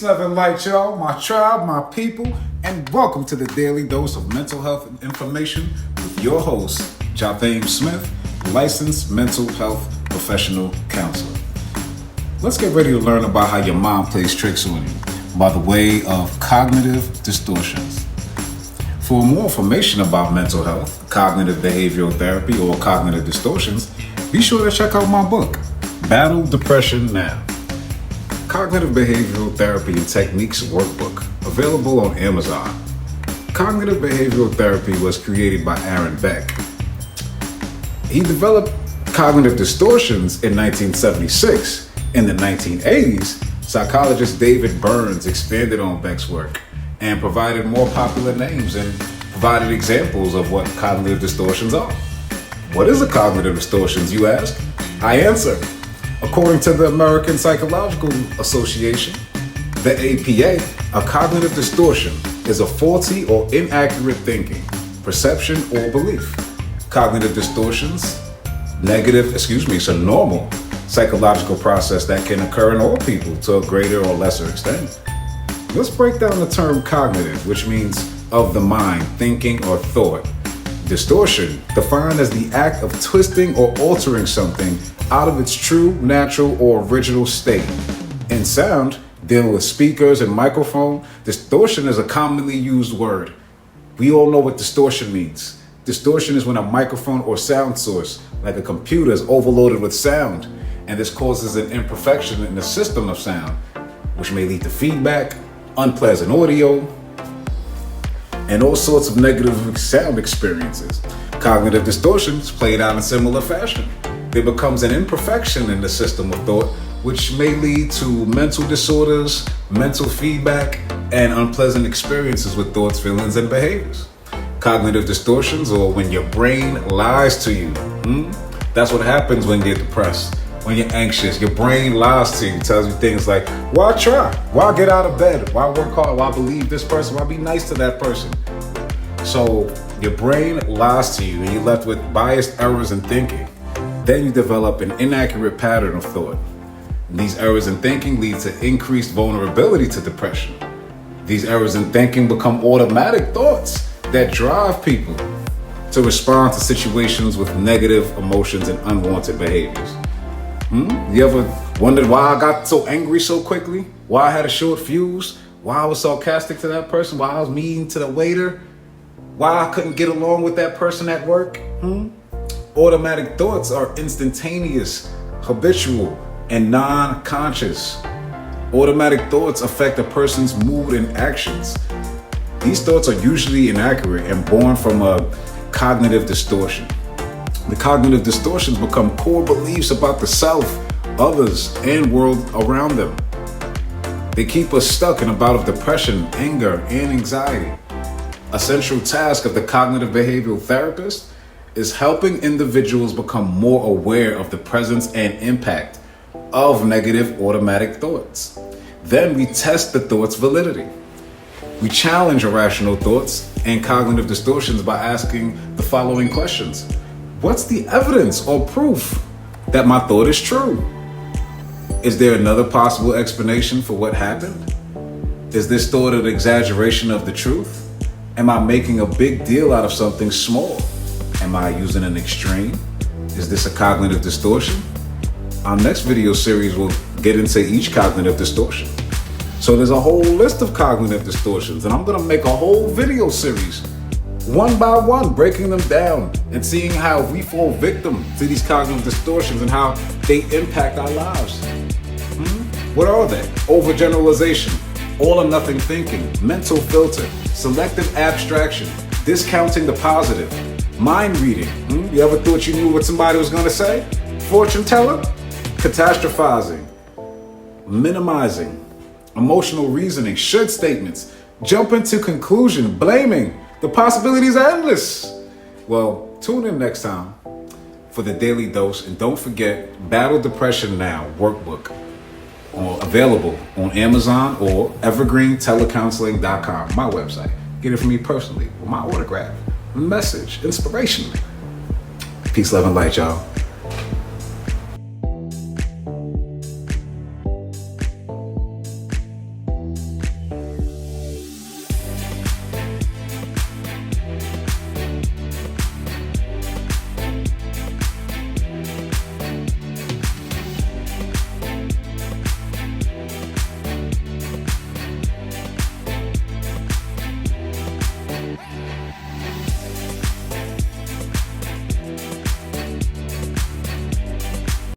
love, and light, y'all, my tribe, my people, and welcome to the Daily Dose of Mental Health and Information with your host, Jathaim Smith, licensed mental health professional counselor. Let's get ready to learn about how your mind plays tricks on you by the way of cognitive distortions. For more information about mental health, cognitive behavioral therapy, or cognitive distortions, be sure to check out my book, Battle Depression Now. Cognitive Behavioral Therapy and Techniques Workbook, available on Amazon. Cognitive Behavioral Therapy was created by Aaron Beck. He developed cognitive distortions in 1976. In the 1980s, psychologist David Burns expanded on Beck's work and provided more popular names and provided examples of what cognitive distortions are. What is a cognitive distortions, you ask? I answer. According to the American Psychological Association, the APA, a cognitive distortion is a faulty or inaccurate thinking, perception, or belief. Cognitive distortions, it's a normal psychological process that can occur in all people to a greater or lesser extent. Let's break down the term cognitive, which means of the mind, thinking, or thought. Distortion, defined as the act of twisting or altering something out of its true, natural, or original state. In sound, dealing with speakers and microphone, distortion is a commonly used word. We all know what distortion means. Distortion is when a microphone or sound source, like a computer, is overloaded with sound, and this causes an imperfection in the system of sound, which may lead to feedback, unpleasant audio, and all sorts of negative sound experiences. Cognitive distortions played out in similar fashion. There becomes an imperfection in the system of thought, which may lead to mental disorders, mental feedback, and unpleasant experiences with thoughts, feelings, and behaviors. Cognitive distortions, or when your brain lies to you. That's what happens when you're depressed, when you're anxious. Your brain lies to you, tells you things like, why try? Why get out of bed? Why work hard? Why believe this person? Why be nice to that person? So your brain lies to you and you're left with biased errors in thinking. Then you develop an inaccurate pattern of thought. And these errors in thinking lead to increased vulnerability to depression. These errors in thinking become automatic thoughts that drive people to respond to situations with negative emotions and unwanted behaviors. You ever wondered why I got so angry so quickly? Why I had a short fuse? Why I was sarcastic to that person? Why I was mean to the waiter? Why I couldn't get along with that person at work? Automatic thoughts are instantaneous, habitual, and non-conscious. Automatic thoughts affect a person's mood and actions. These thoughts are usually inaccurate and born from a cognitive distortion. The cognitive distortions become core beliefs about the self, others, and world around them. They keep us stuck in a bout of depression, anger, and anxiety. A central task of the cognitive behavioral therapist is helping individuals become more aware of the presence and impact of negative automatic thoughts. Then we test the thought's validity. We challenge irrational thoughts and cognitive distortions by asking the following questions. What's the evidence or proof that my thought is true? Is there another possible explanation for what happened? Is this thought an exaggeration of the truth? Am I making a big deal out of something small? Am I using an extreme? Is this a cognitive distortion? Our next video series will get into each cognitive distortion. So there's a whole list of cognitive distortions, and I'm gonna make a whole video series, one by one, breaking them down and seeing how we fall victim to these cognitive distortions and how they impact our lives. What are they? Overgeneralization, all or nothing thinking, mental filter, selective abstraction, discounting the positive, mind reading. You ever thought you knew what somebody was gonna say? Fortune teller? Catastrophizing, minimizing, emotional reasoning, should statements, jumping to conclusion, blaming. The possibilities are endless. Well, tune in next time for the Daily Dose, and don't forget Battle Depression Now workbook, available on Amazon or evergreentelecounseling.com, my website. Get it from me personally with my autograph, message, inspirationally. Peace, love, and light, y'all.